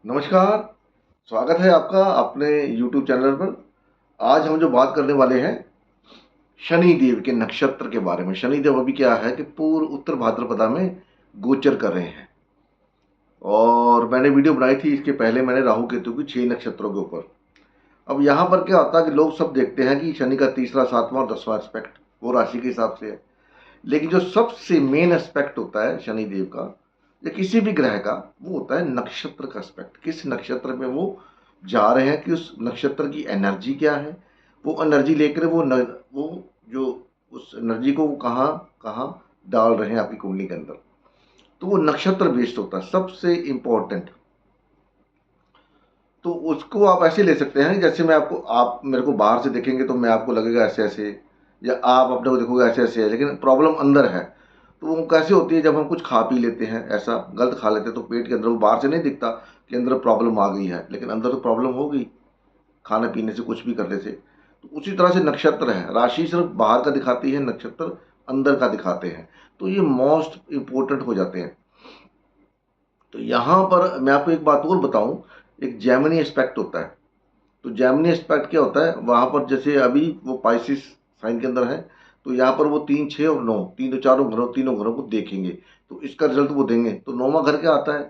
नमस्कार, स्वागत है आपका अपने YouTube चैनल पर। आज हम जो बात करने वाले हैं शनि देव के नक्षत्र के बारे में। शनि देव अभी क्या है कि पूर्व उत्तर भाद्रपदा में गोचर कर रहे हैं और मैंने वीडियो बनाई थी इसके पहले, मैंने राहु केतु की 6 नक्षत्रों के ऊपर। अब यहाँ पर क्या होता है कि लोग सब देखते हैं कि शनि का तीसरा, सातवां और 10वां एस्पेक्ट वो राशि के हिसाब से है, लेकिन जो सबसे मेन एस्पेक्ट होता है शनि देव का या किसी भी ग्रह का, वो होता है नक्षत्र का एस्पेक्ट। किस नक्षत्र में वो जा रहे हैं, कि उस नक्षत्र की एनर्जी क्या है, वो एनर्जी लेकर वो जो उस एनर्जी को वो कहाँ कहाँ डाल रहे हैं आपकी कुंडली के अंदर। तो वो नक्षत्र बेस्ड होता है सबसे इम्पोर्टेंट। तो उसको आप ऐसे ले सकते हैं, जैसे मैं आपको, आप मेरे को बाहर से देखेंगे तो मैं आपको लगेगा ऐसे ऐसे, या आप अपने को देखोगे ऐसे ऐसे है, लेकिन प्रॉब्लम अंदर है। तो वो कैसे होती है, जब हम कुछ खा पी लेते हैं, ऐसा गलत खा लेते हैं, तो पेट के अंदर वो बाहर से नहीं दिखता कि अंदर प्रॉब्लम आ गई है, लेकिन अंदर तो प्रॉब्लम हो गई खाने पीने से, कुछ भी करने से। तो उसी तरह से नक्षत्र है, राशि सिर्फ बाहर का दिखाती है, नक्षत्र अंदर का दिखाते हैं। तो ये मोस्ट इंपॉर्टेंट हो जाते हैं। तो यहाँ पर मैं आपको एक बात और बताऊं, एक जेमिनी एस्पेक्ट होता है। तो जेमिनी एस्पेक्ट क्या होता है, वहाँ पर जैसे अभी वो पाइसिस साइन के अंदर है, तो यहाँ पर वो 3, 6 और 9, तीनों घरों को देखेंगे, तो इसका रिजल्ट वो देंगे। तो 9वां घर क्या आता है,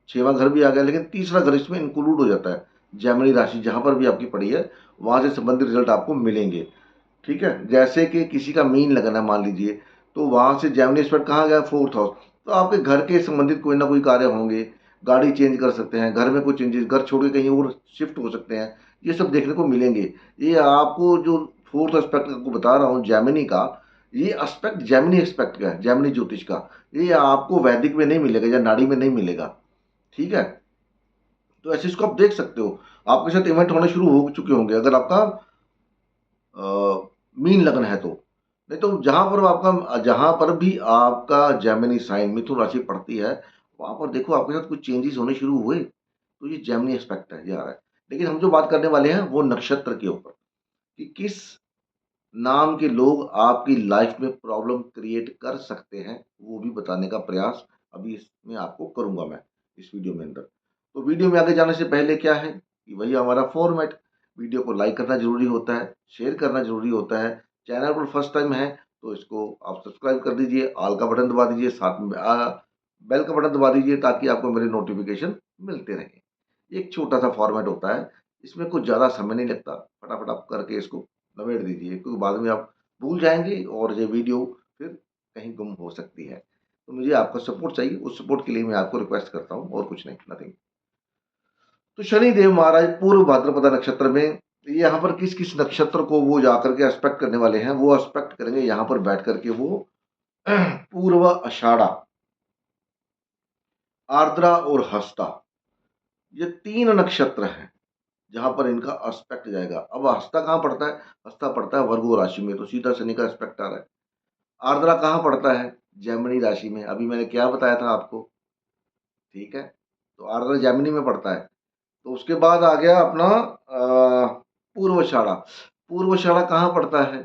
6वां घर भी आ गया, लेकिन तीसरा घर इसमें इंक्लूड हो जाता है। जेमिनी राशि जहाँ पर भी आपकी पड़ी है, वहाँ से संबंधित रिजल्ट आपको मिलेंगे। ठीक है, जैसे कि किसी का मीन लगना है मान लीजिए, तो वहाँ से जेमिनी स्पेक्ट कहाँ गया, 4th हाउस। तो आपके घर के संबंधित कोई ना कोई कार्य होंगे, गाड़ी चेंज कर सकते हैं, घर में कोई चेंजेस, घर छोड़ के कहीं और शिफ्ट हो सकते हैं, ये सब देखने को मिलेंगे। ये आपको जो 4th एस्पेक्ट आपको बता रहा हूँ जेमिनी का, ये एस्पेक्ट जेमिनी एस्पेक्ट का है, जेमिनी ज्योतिष का। ये आपको वैदिक में नहीं मिलेगा या नाड़ी में नहीं मिलेगा। ठीक है, तो ऐसे इसको आप देख सकते हो। आपके साथ इवेंट होने शुरू हो चुके होंगे अगर आपका मीन लगन है तो। नहीं तो जहां पर भी आपका जेमिनी साइन मिथुन राशि पड़ती है, वहां पर देखो आपके साथ कुछ चेंजेस होने शुरू हुए, तो ये जेमिनी एस्पेक्ट है, ये आ रहा है। लेकिन हम जो बात करने वाले हैं वो नक्षत्र के ऊपर, कि किस नाम के लोग आपकी लाइफ में प्रॉब्लम क्रिएट कर सकते हैं, वो भी बताने का प्रयास अभी इसमें आपको करूंगा मैं, इस वीडियो में अंदर। तो वीडियो में आगे जाने से पहले क्या है कि वही हमारा फॉर्मेट, वीडियो को लाइक करना जरूरी होता है, शेयर करना जरूरी होता है। चैनल पर फर्स्ट टाइम है तो इसको आप सब्सक्राइब कर दीजिए, ऑल का बटन दबा दीजिए, साथ में बेल का बटन दबा दीजिए, ताकि आपको मेरे नोटिफिकेशन मिलते रहें। एक छोटा सा फॉर्मेट होता है, इसमें कुछ ज़्यादा समय नहीं लगता, फटाफट आप करके इसको नवेड़ दीजिए, क्योंकि बाद में आप भूल जाएंगे और ये वीडियो फिर कहीं गुम हो सकती है। तो मुझे आपका सपोर्ट चाहिए, उस सपोर्ट के लिए मैं आपको रिक्वेस्ट करता हूँ, और कुछ नहीं, नथिंग। तो शनि देव महाराज पूर्व भाद्रपदा नक्षत्र में, यहाँ पर किस किस नक्षत्र को वो जाकर के एस्पेक्ट करने वाले हैं, वो एस्पेक्ट करेंगे यहाँ पर बैठ करके वो पूर्व आषाढ़ा, आर्द्रा और हस्ता, ये 3 नक्षत्र हैं जहां पर इनका एस्पेक्ट जाएगा। अब हस्ता कहाँ पड़ता है, हस्ता पड़ता है वर्गो राशि में, तो सीधा शनि का एस्पेक्ट आ रहा है। आर्द्रा कहाँ पड़ता है, जेमिनी राशि में, अभी मैंने क्या बताया था आपको। ठीक है, तो आर्द्रा जेमिनी में पड़ता है। तो उसके बाद आ गया अपना पूर्वाषाढ़ा। पूर्वाषाढ़ा कहाँ पड़ता है,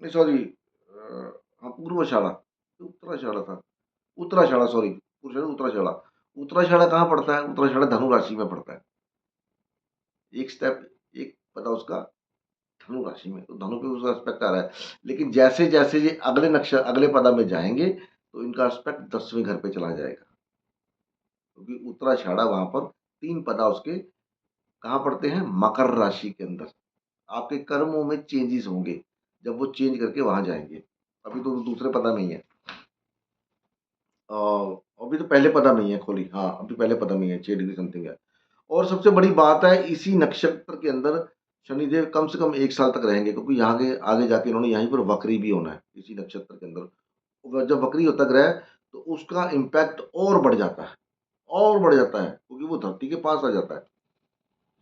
नहीं सॉरी, हाँ पूर्वाषाढ़ा, उत्तराषाढ़ा था, उत्तराषाढ़ा सॉरी, पूर्वाषाढ़ा उत्तराषाढ़ा। उत्तराषाढ़ा कहाँ पड़ता है, उत्तराषाढ़ा धनु राशि में पड़ता है। एक स्टेप एक पता उसका, धनु राशि में, तो धनु पे उसका एस्पेक्ट आ रहा है। लेकिन जैसे जैसे ये अगले पदा में जाएंगे, तो इनका एस्पेक्ट 10वें घर पे चला जाएगा, क्योंकि उत्तराषाढ़ा वहां पर 3 पदा उसके कहाँ पड़ते हैं, मकर राशि के अंदर। आपके कर्मों में चेंजेस होंगे जब वो चेंज करके वहां जाएंगे। अभी तो दूसरे पदा में ही है, अभी तो पहले पदा में ही है खोली, हाँ अभी पहले पदा में ही है, 6 डिग्री समथिंग है। और सबसे बड़ी बात है, इसी नक्षत्र के अंदर शनिदेव कम से कम 1 साल तक रहेंगे, क्योंकि यहाँ के आगे जाके इन्होंने यहीं पर वक्री भी होना है इसी नक्षत्र के अंदर। जब वक्री होता ग्रह, तो उसका इम्पैक्ट और बढ़ जाता है, और बढ़ जाता है, क्योंकि वो धरती के पास आ जाता है।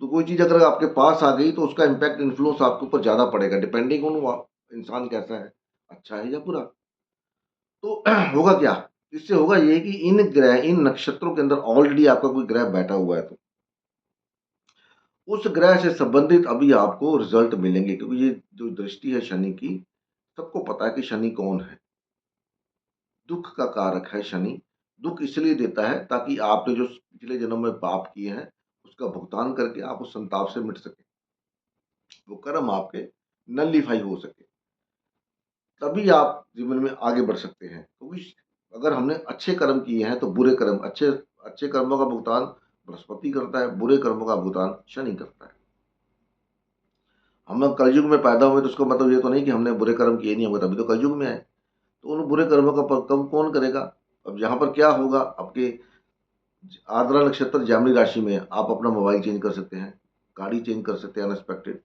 तो कोई चीज अगर आपके पास आ गई, तो उसका इम्पैक्ट इन्फ्लुएंस आपके ऊपर ज्यादा पड़ेगा, डिपेंडिंग ऑन इंसान कैसा है, अच्छा है या बुरा। तो होगा क्या, इससे होगा ये कि इन नक्षत्रों के अंदर ऑलरेडी आपका कोई ग्रह बैठा हुआ है, तो उस ग्रह से संबंधित अभी आपको रिजल्ट मिलेंगे, क्योंकि ये जो दृष्टि है शनि की, सबको पता है कि शनि कौन है, दुख का कारक है शनि। दुःख इसलिए देता है ताकि आपने जो पिछले जन्म में पाप किए हैं, उसका भुगतान करके आप उस संताप से मिट सकें। वो कर्म आपके नल्लीफाई हो सके। तभी आप जीवन में आगे बढ़ सकते हैं। क्योंकि अगर हमने अच्छे कर्म किए हैं तो बुरे कर्म अच्छे अच्छे कर्मों का भुगतान बृहस्पति करता है, बुरे कर्मों का भुगतान शनि करता है। हम लोग कलयुग में पैदा हुए तो उसका मतलब ये तो नहीं कि हमने बुरे कर्म किए नहीं होंगे तभी तो कलयुग में आए। तो उन बुरे कर्मों का कम कौन करेगा? अब यहाँ पर क्या होगा, आपके आर्द्रा नक्षत्र जामनी राशि में आप अपना मोबाइल चेंज कर सकते हैं, गाड़ी चेंज कर सकते हैं अनएक्सपेक्टेड,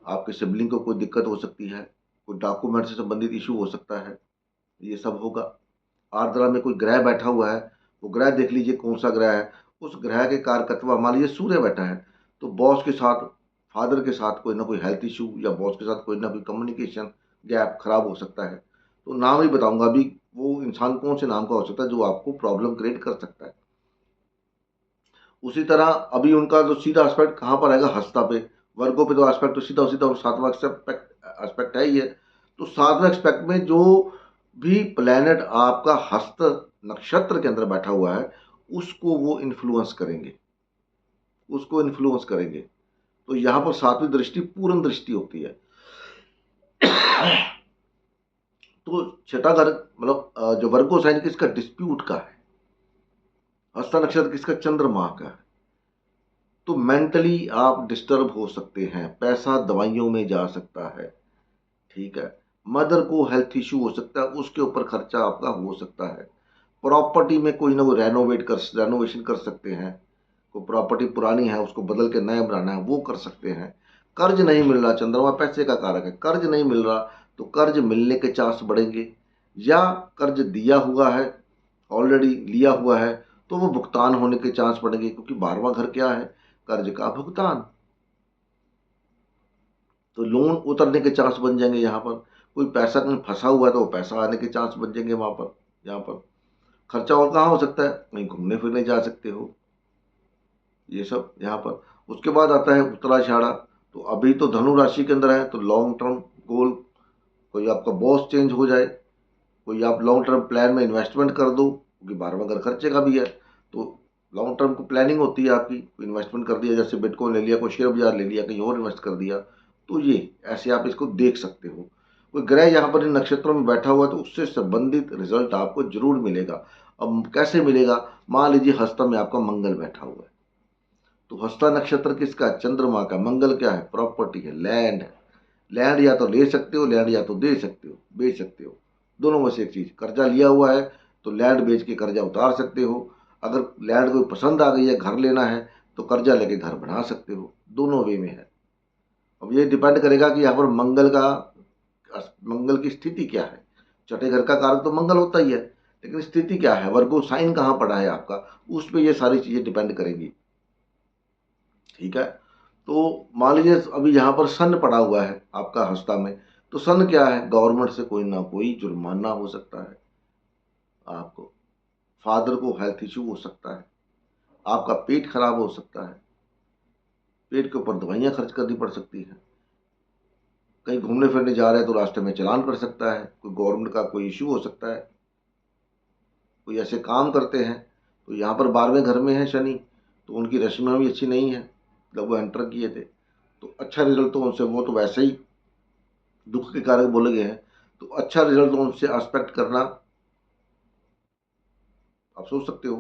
आपके सिबलिंग को कोई दिक्कत हो सकती है, कोई डॉक्यूमेंट से संबंधित इशू हो सकता है, ये सब होगा। आर्द्रा में कोई ग्रह बैठा हुआ है, वो ग्रह देख लीजिए कौन सा ग्रह है, उस ग्रह के कारकत्व मान लीजिए सूर्य बैठा है, तो बॉस के साथ, फादर के साथ कोई ना कोई हेल्थ इशू या बॉस के साथ कोई ना कोई कम्युनिकेशन गैप खराब हो सकता है। तो नाम ही बताऊंगा अभी, वो इंसान कौन से नाम का हो सकता है जो आपको प्रॉब्लम क्रिएट कर सकता है। उसी तरह अभी उनका जो सीधा एस्पेक्ट कहाँ पर आएगा, हस्ता पे। वर्गों पे तो एस्पेक्ट तो सीधा सीधा सातवां एस्पेक्ट है ही है। तो सातवें एस्पेक्ट में जो भी प्लेनेट आपका हस्त नक्षत्र के अंदर बैठा हुआ है, उसको वो इन्फ्लुएंस करेंगे, उसको इन्फ्लुएंस करेंगे। तो यहाँ पर सातवीं दृष्टि पूर्ण दृष्टि होती है। तो छठा घर मतलब जो वर्गो साइन किसका, डिस्प्यूट का है। हस्ता नक्षत्र किसका, चंद्रमा का है। तो मेंटली आप डिस्टर्ब हो सकते हैं, पैसा दवाइयों में जा सकता है, ठीक है। मदर को हेल्थ इशू हो सकता है, उसके ऊपर खर्चा आपका हो सकता है। प्रॉपर्टी में कोई ना कोई रेनोवेशन कर सकते हैं, कोई प्रॉपर्टी पुरानी है उसको बदल के नया बनाना है वो कर सकते हैं। कर्ज नहीं मिल रहा, चंद्रमा पैसे का कारक है, कर्ज नहीं मिल रहा तो कर्ज मिलने के चांस बढ़ेंगे, या कर्ज दिया हुआ है, ऑलरेडी लिया हुआ है, तो वो भुगतान होने के चांस बढ़ेंगे, क्योंकि 12वां घर क्या है, कर्ज का भुगतान। तो लोन उतरने के चांस बन जाएंगे। यहाँ पर कोई पैसा कहीं फंसा हुआ है तो वो पैसा आने के चांस बन जाएंगे। वहां पर यहाँ पर खर्चा और कहाँ हो सकता है, कहीं घूमने फिरने जा सकते हो, ये सब यहाँ पर। उसके बाद आता है उत्तराषाढ़ा। तो अभी तो धनु राशि के अंदर है, तो लॉन्ग टर्म गोल, कोई आपका बॉस चेंज हो जाए, कोई आप लॉन्ग टर्म प्लान में इन्वेस्टमेंट कर दो, क्योंकि 12वां घर खर्चे का भी है। तो लॉन्ग टर्म को प्लानिंग होती है आपकी, इन्वेस्टमेंट कर दिया, जैसे बिटकॉइन ले लिया, कोई शेयर बाजार ले लिया, कहीं और इन्वेस्ट कर दिया। तो ये ऐसे आप इसको देख सकते हो। कोई ग्रह यहाँ पर इन नक्षत्रों में बैठा हुआ है तो उससे संबंधित रिजल्ट आपको जरूर मिलेगा। अब कैसे मिलेगा, मान लीजिए हस्ता में आपका मंगल बैठा हुआ है, तो हस्ता नक्षत्र किसका, चंद्रमा का। मंगल क्या है, प्रॉपर्टी है, लैंड है। लैंड या तो ले सकते हो, लैंड या तो दे सकते हो, बेच सकते हो, दोनों में से एक चीज। कर्जा लिया हुआ है तो लैंड बेच के कर्जा उतार सकते हो। अगर लैंड कोई पसंद आ गई है, घर लेना है, तो कर्जा लेके घर बना सकते हो। दोनों वे में है। अब ये डिपेंड करेगा कि यहाँ पर मंगल की स्थिति क्या है। छठे घर का कारक तो मंगल होता ही है, लेकिन स्थिति क्या है, वर्गो साइन कहाँ पड़ा है आपका, उस पर ये सारी चीजें डिपेंड करेंगी, ठीक है। तो मान लीजिए अभी यहाँ पर सन पड़ा हुआ है आपका हस्ता में, तो सन क्या है, गवर्नमेंट से कोई ना कोई जुर्माना हो सकता है आपको, फादर को हेल्थ इशू हो सकता है, आपका पेट खराब हो सकता है, पेट के ऊपर दवाइयाँ खर्च करनी पड़ सकती हैं, कहीं घूमने फिरने जा रहे हैं तो रास्ते में चालान पड़ सकता है, कोई गवर्नमेंट का कोई इशू हो सकता है, कोई ऐसे काम करते हैं। तो यहाँ पर 12वें घर में है शनि, तो उनकी रश्मियाँ भी अच्छी नहीं है, जब वो एंटर किए थे तो अच्छा रिजल्ट तो उनसे, वो तो वैसे ही दुख के कारक बोले गए हैं, तो अच्छा रिजल्ट तो उनसे एक्सपेक्ट करना आप सोच सकते हो।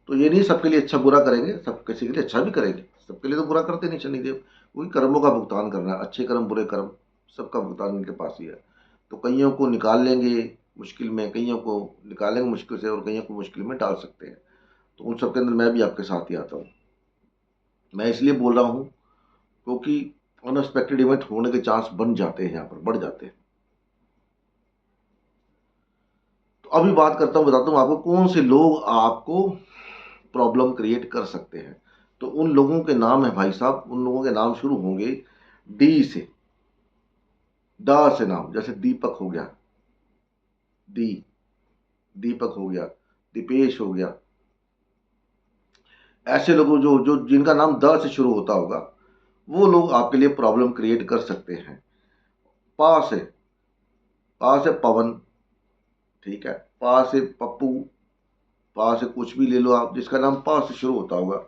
तो ये नहीं सबके लिए अच्छा बुरा करेंगे, सब किसी के लिए अच्छा भी करेंगे, सबके लिए तो बुरा करते नहीं शनिदेव। वही कर्मों का भुगतान करना है, अच्छे कर्म बुरे कर्म सबका भुगतान इनके पास ही है। तो कईयों को निकाल लेंगे मुश्किल में, कईयों को निकालेंगे मुश्किल से, और कईयों को मुश्किल में डाल सकते हैं। तो उन सबके अंदर मैं भी आपके साथ ही आता हूँ। मैं इसलिए बोल रहा हूँ क्योंकि अनएक्सपेक्टेड इवेंट होने के चांस बन जाते हैं, यहाँ पर बढ़ जाते हैं। तो अभी बात करता हूँ, बताता हूँ आपको कौन से लोग आपको प्रॉब्लम क्रिएट कर सकते हैं। तो उन लोगों के नाम है भाई साहब, उन लोगों के नाम शुरू होंगे डी से, ड से नाम, जैसे दीपक हो गया, दी, दीपक हो गया, दीपेश हो गया। ऐसे लोगों जो जो जिनका नाम द से शुरू होता होगा, वो लोग आपके लिए प्रॉब्लम क्रिएट कर सकते हैं। पा से, पा से पवन, ठीक है, पा से पप्पू, पा से कुछ भी ले लो आप, जिसका नाम पा से शुरू होता होगा,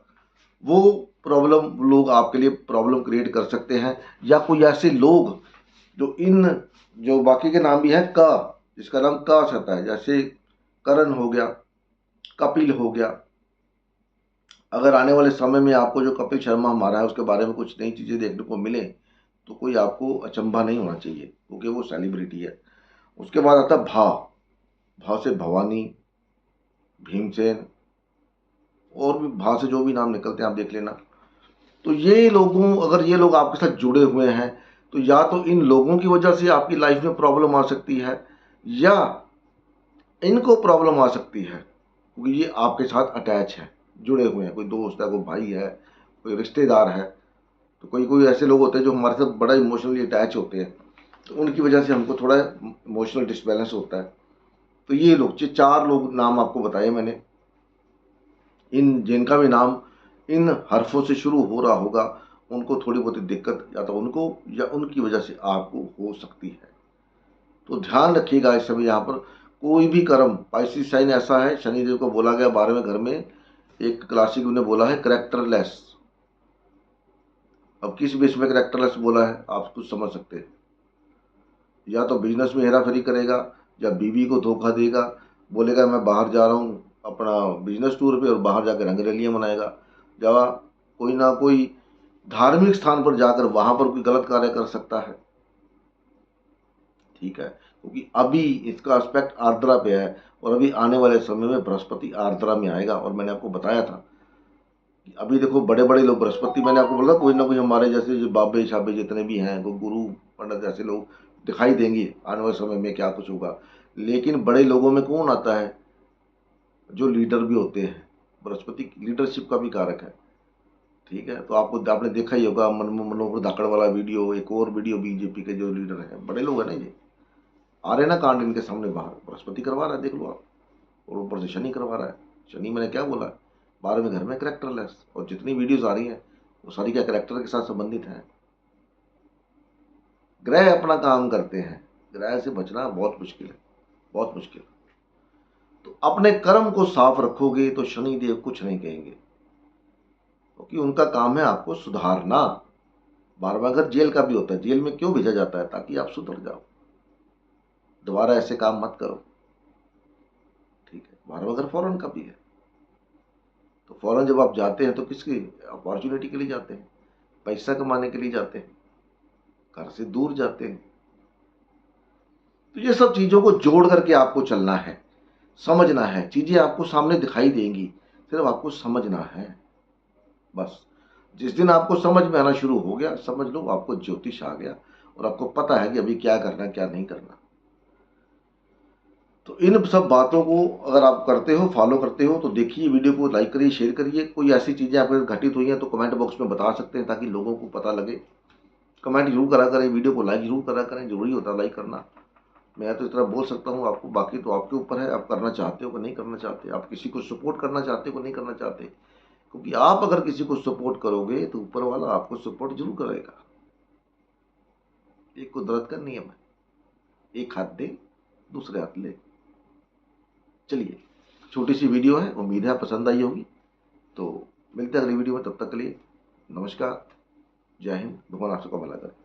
वो प्रॉब्लम लोग आपके लिए प्रॉब्लम क्रिएट कर सकते हैं। या कोई ऐसे लोग जो जो बाकी के नाम भी हैं क, जिसका नाम क से आता है, जैसे करण हो गया, कपिल हो गया। अगर आने वाले समय में आपको जो कपिल शर्मा हमारा है उसके बारे में कुछ नई चीज़ें देखने को मिले तो कोई आपको अचंभा नहीं होना चाहिए, क्योंकि वो सेलिब्रिटी है। उसके बाद आता है भा। भा से भवानी, भीमसेन, और भी भा से जो भी नाम निकलते हैं आप देख लेना। तो अगर ये लोग आपके साथ जुड़े हुए हैं तो या तो इन लोगों की वजह से आपकी लाइफ में प्रॉब्लम आ सकती है, या इनको प्रॉब्लम आ सकती है, क्योंकि ये आपके साथ अटैच है, जुड़े हुए हैं। कोई दोस्त है, कोई भाई है, कोई रिश्तेदार है। तो कोई कोई ऐसे लोग होते हैं जो हमारे साथ बड़ा इमोशनली अटैच होते हैं, तो उनकी वजह से हमको थोड़ा इमोशनल डिसबैलेंस होता है। तो ये लोग, ये 4 लोग नाम आपको बताए मैंने, इन जिनका भी नाम इन हरफों से शुरू हो रहा होगा, उनको थोड़ी बहुत दिक्कत या तो उनको या उनकी वजह से आपको हो सकती है। तो ध्यान रखिएगा इस समय यहाँ पर कोई भी कर्म, पाइसिस साइन ऐसा है, शनिदेव को बोला गया 12वें घर में, एक क्लासिक ने बोला है करेक्टरलेस। अब किस बेस में करेक्टरलेस बोला है आप कुछ समझ सकते हैं। या तो बिजनेस में हेरा फेरी करेगा, या बीवी को धोखा देगा, बोलेगा मैं बाहर जा रहा हूँ अपना बिजनेस टूर पे, और बाहर जाकर रंगरलियाँ मनाएगा। या कोई ना कोई धार्मिक स्थान पर जाकर वहां पर कोई गलत कार्य कर सकता है। ठीक है, क्योंकि अभी इसका एस्पेक्ट आर्द्रा पे है, और अभी आने वाले समय में बृहस्पति आर्द्रा में आएगा। और मैंने आपको बताया था कि अभी देखो बड़े बड़े लोग, बृहस्पति मैंने आपको बोला कोई ना कोई हमारे जैसे जो बाबे छाबे जितने भी हैं, कोई गुरु पंडित जैसे लोग दिखाई देंगे आने वाले समय में क्या कुछ होगा। लेकिन बड़े लोगों में कौन आता है? जो लीडर भी होते हैं। बृहस्पति लीडरशिप का भी कारक है। ठीक है, तो आपने देखा ही होगा मनोहर धाकड़ वाला वीडियो, एक और वीडियो बीजेपी के जो लीडर है, बड़े लोग हैं ना, ये आ रहे ना कांड इनके सामने बाहर, बृहस्पति करवा रहा है, देख लो आप। और ऊपर से शनि करवा रहा है। शनि मैंने क्या बोला, 12वें घर में करेक्टरलेस, और जितनी वीडियोस आ रही हैं वो सारी क्या करेक्टर के साथ संबंधित हैं। ग्रह अपना काम करते हैं, ग्रह से बचना बहुत मुश्किल है, बहुत मुश्किल। तो अपने कर्म को साफ रखोगे तो शनि देव कुछ नहीं कहेंगे, क्योंकि उनका काम है आपको सुधारना। 12वां घर जेल का भी होता है, जेल में क्यों भेजा जाता है? ताकि आप सुधर जाओ, दोबारा ऐसे काम मत करो। ठीक है, 12वां घर फॉरेन का भी है। तो फॉरेन जब आप जाते हैं तो किसकी अपॉर्चुनिटी के लिए जाते हैं? पैसा कमाने के लिए जाते हैं, घर से दूर जाते हैं। तो ये सब चीजों को जोड़ करके आपको चलना है, समझना है। चीजें आपको सामने दिखाई देंगी, सिर्फ आपको समझना है बस। जिस दिन आपको समझ में आना शुरू हो गया, समझ लो आपको ज्योतिष आ गया, और आपको पता है कि अभी क्या करना क्या नहीं करना। तो इन सब बातों को अगर आप करते हो, फॉलो करते हो, तो देखिए वीडियो को लाइक करिए, शेयर करिए। कोई ऐसी चीजें आपके साथ घटित हुई हैं तो कमेंट बॉक्स में बता सकते हैं, ताकि लोगों को पता लगे। कमेंट जरूर करा करें, वीडियो को लाइक जरूर करा करें, जरूरी होता है लाइक करना। मैं तो इस तरह बोल सकता हूँ आपको, बाकी तो आपके ऊपर है, आप करना चाहते हो कि नहीं करना चाहते, आप किसी को सपोर्ट करना चाहते हो कि नहीं करना चाहते। क्योंकि आप अगर किसी को सपोर्ट करोगे तो ऊपर वाला आपको सपोर्ट जरूर करेगा। एक कुदरत का नियम है, एक हाथ दे दूसरे हाथ ले। चलिए, छोटी सी वीडियो है, उम्मीद है पसंद आई होगी। तो मिलते हैं अगली वीडियो में, तब तक के लिए नमस्कार, जय हिंद, भगवान आप सबका भला करे।